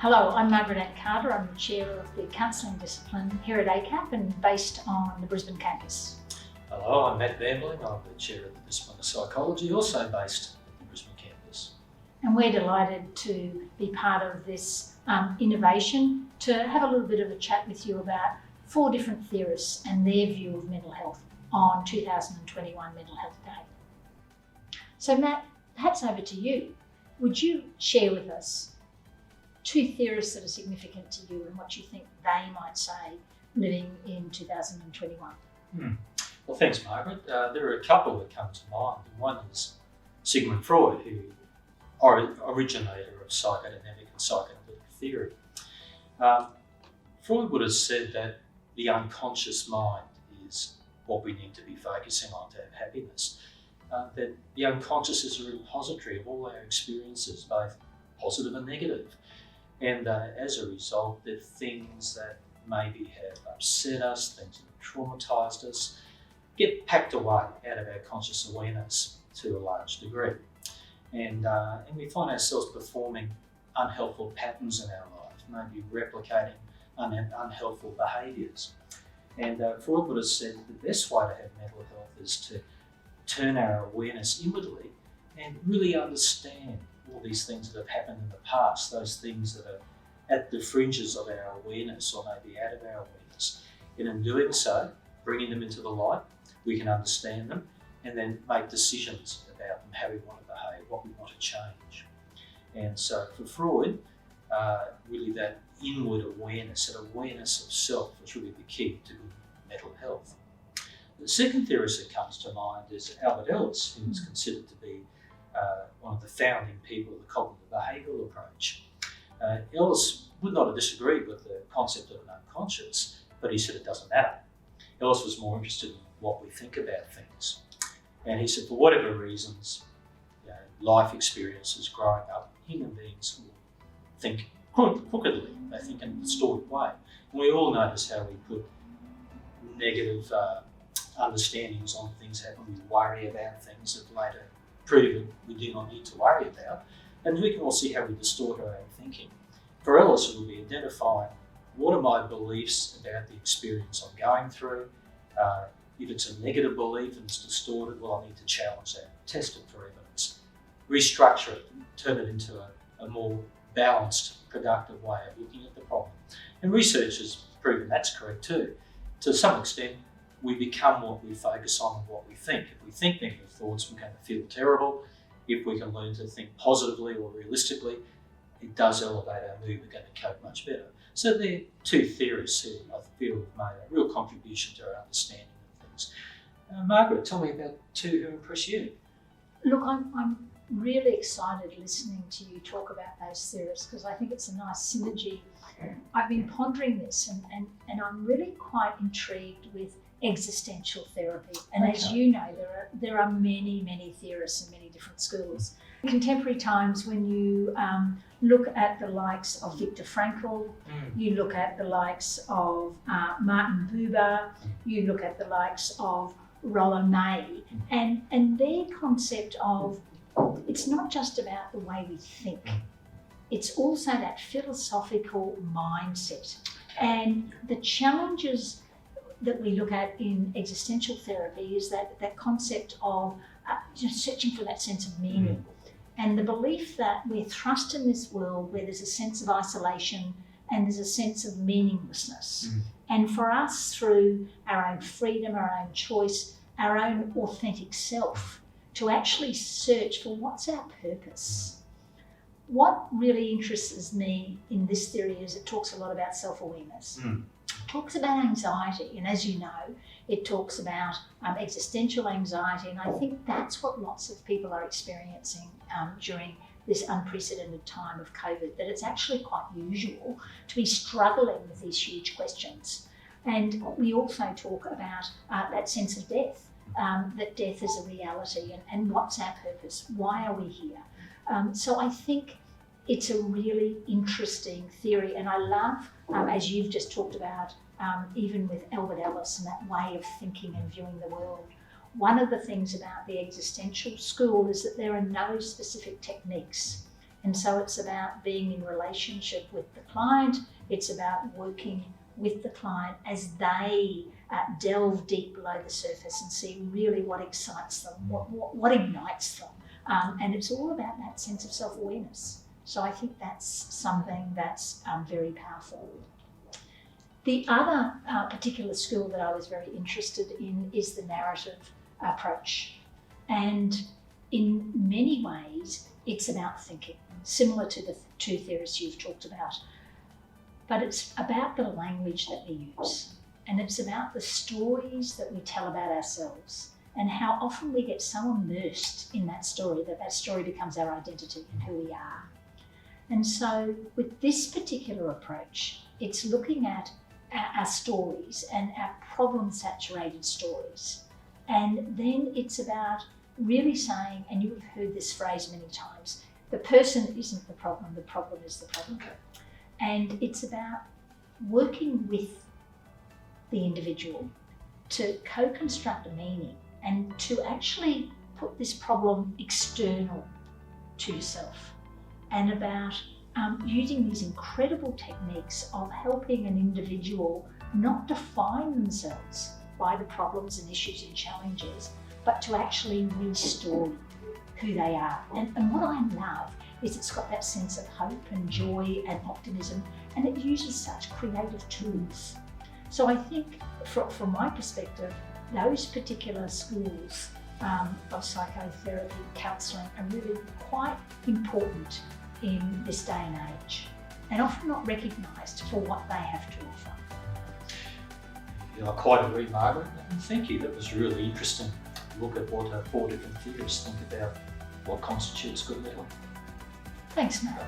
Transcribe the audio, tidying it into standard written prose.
Hello, I'm Margaret and Matt. I'm the chair of the Counselling discipline here at ACAP and based on the Brisbane campus. Hello, I'm Matt Bambling. I'm the chair of the discipline of psychology, also based at the Brisbane campus. And we're delighted to be part of this innovation to have a little bit of a chat with you about 4 different theorists and their view of mental health on 2021 Mental Health Day. So Matt, perhaps over to you. Would you share with us 2 theorists that are significant to you and what you think they might say living in 2021? Well, thanks, Margaret. There are a couple that come to mind. One is Sigmund Freud, who originator of psychodynamic and psychoanalytic theory. Freud would have said that the unconscious mind is what we need to be focusing on to have happiness. That the unconscious is a repository of all our experiences, both positive and negative. And as a result, the things that maybe have upset us, things that have traumatised us, get packed away out of our conscious awareness to a large degree. And we find ourselves performing unhelpful patterns in our life, maybe replicating unhelpful behaviours. And Freud would have said the best way to have mental health is to turn our awareness inwardly and really understand all these things that have happened in the past, those things that are at the fringes of our awareness or maybe out of our awareness. And in doing so, bringing them into the light, we can understand them and then make decisions about them, how we want to behave, what we want to change. And so for Freud, really that inward awareness, that awareness of self is really the key to good mental health. The second theorist that comes to mind is Albert Ellis, who is considered to be one of the founding people of the cognitive behavioural approach. Ellis would not have disagreed with the concept of an unconscious, but he said it doesn't matter. Ellis was more interested in what we think about things. And he said, for whatever reasons, life experiences growing up, human beings will think crookedly, they think in a distorted way. And we all notice how we put negative understandings on things happen. We worry about things that later prove we do not need to worry about. And we can all see how we distort our own thinking. For Ellis, it will be identifying what are my beliefs about the experience I'm going through. If it's a negative belief and it's distorted, well, I need to challenge that, test it for evidence, restructure it, turn it into a more balanced, productive way of looking at the problem. And research has proven that's correct too. To some extent, we become what we focus on and what we think. If we think negative thoughts, we're going to feel terrible. If we can learn to think positively or realistically, it does elevate our mood. We're going to cope much better. So there are 2 theorists who I feel have made a real contribution to our understanding of things. Margaret, tell me about 2 who impress you. Look, I'm really excited listening to you talk about those theorists because I think it's a nice synergy. I've been pondering this and I'm really quite intrigued with existential therapy. And as you know, there are many theorists in many different schools. In contemporary times, when you look at the likes of Viktor Frankl, you look at the likes of Martin Buber, you look at the likes of Rollo May, and their concept of it's not just about the way we think, it's also that philosophical mindset. And the challenges that we look at in existential therapy is that concept of just searching for that sense of meaning. And the belief that we're thrust in this world where there's a sense of isolation and there's a sense of meaninglessness. And for us, through our own freedom, our own choice, our own authentic self, to actually search for what's our purpose. What really interests me in this theory is it talks a lot about self-awareness. It talks about anxiety, and as you know, it talks about existential anxiety, and I think that's what lots of people are experiencing during this unprecedented time of COVID, that it's actually quite usual to be struggling with these huge questions. And we also talk about that sense of death, that death is a reality, and what's our purpose? Why are we here? So I think it's a really interesting theory, and I love, as you've just talked about, even with Albert Ellis and that way of thinking and viewing the world. One of the things about the existential school is that there are no specific techniques. And so it's about being in relationship with the client. It's about working with the client as they delve deep below the surface and see really what excites them, what ignites them. And it's all about that sense of self-awareness. So I think that's something that's very powerful. The other particular skill that I was very interested in is the narrative approach. And in many ways, it's about thinking, similar to the two theories you've talked about. But it's about the language that we use. And it's about the stories that we tell about ourselves and how often we get so immersed in that story that story becomes our identity and who we are. And so with this particular approach, it's looking at our stories and our problem-saturated stories. And then it's about really saying, and you've heard this phrase many times, the person isn't the problem is the problem. And it's about working with the individual to co-construct a meaning and to actually put this problem external to yourself, and about using these incredible techniques of helping an individual not define themselves by the problems and issues and challenges, but to actually restore who they are. And what I love is it's got that sense of hope and joy and optimism, and it uses such creative tools. So I think from my perspective, those particular schools of psychotherapy, counselling are really quite important in this day and age, and often not recognised for what they have to offer. Yeah, I quite agree, Margaret, and thank you. That was really interesting. Look at what 4 different theories think about what constitutes good mental. Thanks, Matt.